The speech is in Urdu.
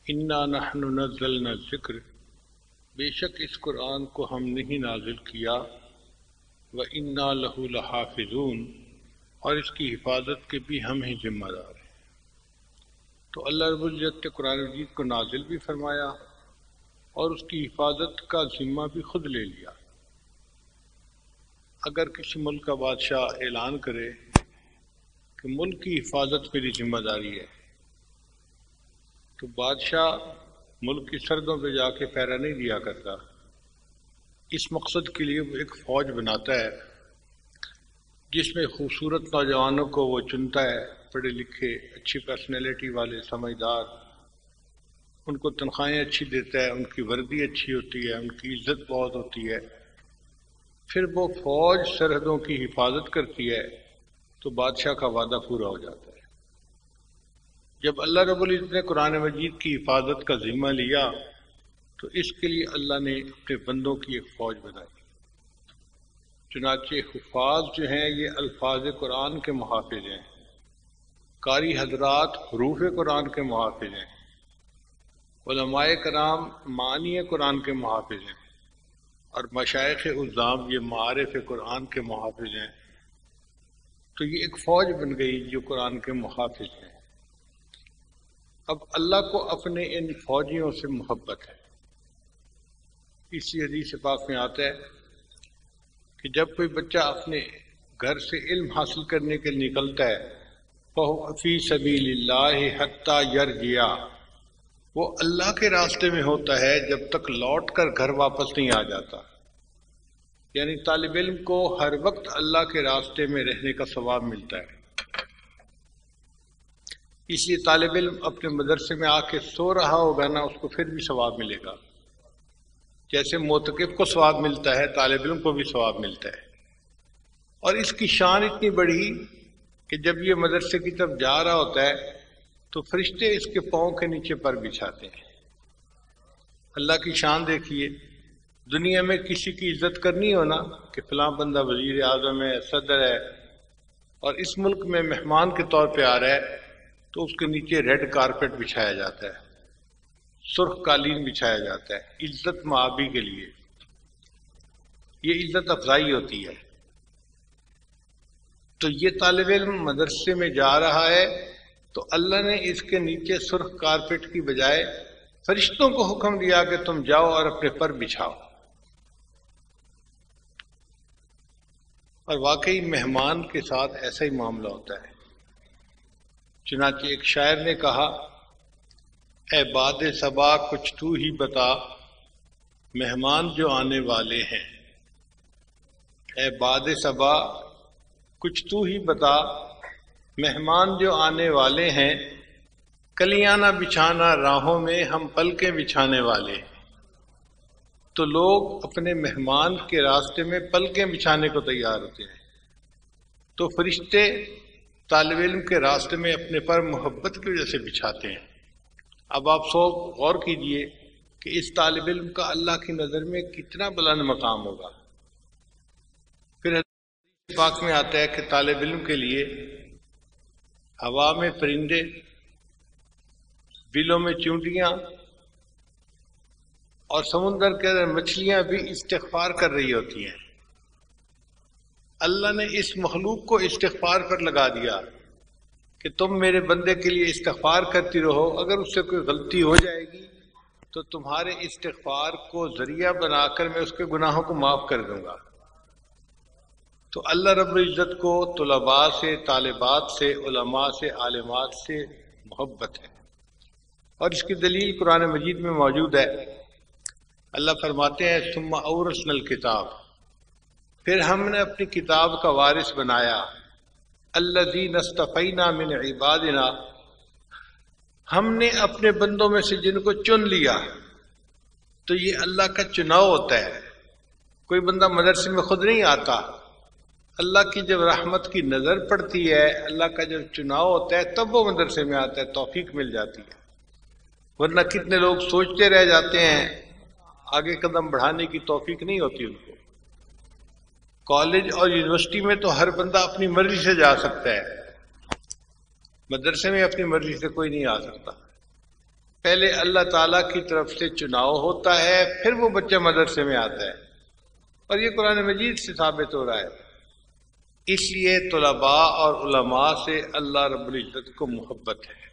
انا نحن نزلنا الذکر، بے شک اس قرآن کو ہم نہیں نازل کیا، وَإِنَّا لَهُ لَحَافِظُونَ، اور اس کی حفاظت کے بھی ہم ہی ذمہ دار ہیں۔ تو اللہ رب العزت نے قرآن مجید کو نازل بھی فرمایا اور اس کی حفاظت کا ذمہ بھی خود لے لیا۔ اگر کسی ملک کا بادشاہ اعلان کرے کہ ملک کی حفاظت میری ذمہ داری ہے، تو بادشاہ ملک کی سرحدوں پہ جا کے پہرا نہیں دیا کرتا، اس مقصد کے لیے وہ ایک فوج بناتا ہے جس میں خوبصورت نوجوانوں کو وہ چنتا ہے، پڑھے لکھے اچھی پرسنالٹی والے سمجھدار، ان کو تنخواہیں اچھی دیتا ہے، ان کی وردی اچھی ہوتی ہے، ان کی عزت بہت ہوتی ہے۔ پھر وہ فوج سرحدوں کی حفاظت کرتی ہے تو بادشاہ کا وعدہ پورا ہو جاتا ہے۔ جب اللہ رب العزت نے قرآن مجید کی حفاظت کا ذمہ لیا تو اس کے لیے اللہ نے اپنے بندوں کی ایک فوج بنائی۔ چنانچہ حفاظ جو ہیں یہ الفاظ قرآن کے محافظ ہیں، قاری حضرات حروف قرآن کے محافظ ہیں، علماء کرام معانی قرآن کے محافظ ہیں، اور مشائخ عظام یہ معارف قرآن کے محافظ ہیں۔ تو یہ ایک فوج بن گئی جو قرآن کے محافظ ہیں۔ اب اللہ کو اپنے ان فوجیوں سے محبت ہے۔ اسی حدیث پاک میں آتا ہے کہ جب کوئی بچہ اپنے گھر سے علم حاصل کرنے کے لیے نکلتا ہے فَهُوَ فِي سَبِيلِ اللَّهِ حَتَّى يَرْجِعَ، وہ اللہ کے راستے میں ہوتا ہے جب تک لوٹ کر گھر واپس نہیں آ جاتا۔ یعنی طالب علم کو ہر وقت اللہ کے راستے میں رہنے کا ثواب ملتا ہے۔ اس لیے طالب علم اپنے مدرسے میں آ کے سو رہا ہوگا نا، اس کو پھر بھی ثواب ملے گا، جیسے معتکف کو ثواب ملتا ہے طالب علم کو بھی ثواب ملتا ہے۔ اور اس کی شان اتنی بڑی کہ جب یہ مدرسے کی طرف جا رہا ہوتا ہے تو فرشتے اس کے پاؤں کے نیچے پر بچھاتے ہیں۔ اللہ کی شان دیکھیے، دنیا میں کسی کی عزت کرنی ہو نا کہ فلاں بندہ وزیر اعظم ہے، صدر ہے، اور اس ملک میں مہمان کے طور پہ آ رہا ہے تو اس کے نیچے ریڈ کارپٹ بچھایا جاتا ہے، سرخ قالین بچھایا جاتا ہے، عزت معابی کے لیے۔ یہ عزت افزائی ہوتی ہے۔ تو یہ طالب علم مدرسے میں جا رہا ہے تو اللہ نے اس کے نیچے سرخ کارپٹ کی بجائے فرشتوں کو حکم دیا کہ تم جاؤ اور اپنے پر بچھاؤ۔ اور واقعی مہمان کے ساتھ ایسا ہی معاملہ ہوتا ہے۔ چنانچہ ایک شاعر نے کہا، اے باد صبا کچھ تو ہی بتا، مہمان جو آنے والے ہیں۔ اے باد صبا کچھ تو ہی بتا، مہمان جو آنے والے ہیں، کلیاں نہ بچھانا راہوں میں، ہم پلکیں بچھانے والے ہیں۔ تو لوگ اپنے مہمان کے راستے میں پلکیں بچھانے کو تیار ہوتے ہیں۔ تو فرشتے طالب علم کے راستے میں اپنے پر محبت کی وجہ سے بچھاتے ہیں۔ اب آپ سب غور کیجئے کہ اس طالب علم کا اللہ کی نظر میں کتنا بلند مقام ہوگا۔ پھر حدیث پاک میں آتا ہے کہ طالب علم کے لیے ہوا میں پرندے، بلوں میں چونٹیاں اور سمندر کے اندر مچھلیاں بھی استغفار کر رہی ہوتی ہیں۔ اللہ نے اس مخلوق کو استغفار پر لگا دیا کہ تم میرے بندے کے لیے استغفار کرتی رہو، اگر اس سے کوئی غلطی ہو جائے گی تو تمہارے استغفار کو ذریعہ بنا کر میں اس کے گناہوں کو معاف کر دوں گا۔ تو اللہ رب العزت کو طلباء سے، طالبات سے، علماء سے، عالمات سے محبت ہے، اور اس کی دلیل قرآن مجید میں موجود ہے۔ اللہ فرماتے ہیں ثم اورثنا الکتاب، پھر ہم نے اپنی کتاب کا وارث بنایا، الذین اصطفینا من عبادنا، ہم نے اپنے بندوں میں سے جن کو چن لیا۔ تو یہ اللہ کا چناؤ ہوتا ہے، کوئی بندہ مدرسے میں خود نہیں آتا، اللہ کی جب رحمت کی نظر پڑتی ہے، اللہ کا جب چناؤ ہوتا ہے تب وہ مدرسے میں آتا ہے، توفیق مل جاتی ہے۔ ورنہ کتنے لوگ سوچتے رہ جاتے ہیں، آگے قدم بڑھانے کی توفیق نہیں ہوتی ان کو۔ کالج اور یونیورسٹی میں تو ہر بندہ اپنی مرضی سے جا سکتا ہے، مدرسے میں اپنی مرضی سے کوئی نہیں آ سکتا۔ پہلے اللہ تعالیٰ کی طرف سے چناؤ ہوتا ہے، پھر وہ بچہ مدرسے میں آتا ہے، اور یہ قرآن مجید سے ثابت ہو رہا ہے۔ اس لیے طلباء اور علماء سے اللہ رب العزت کو محبت ہے۔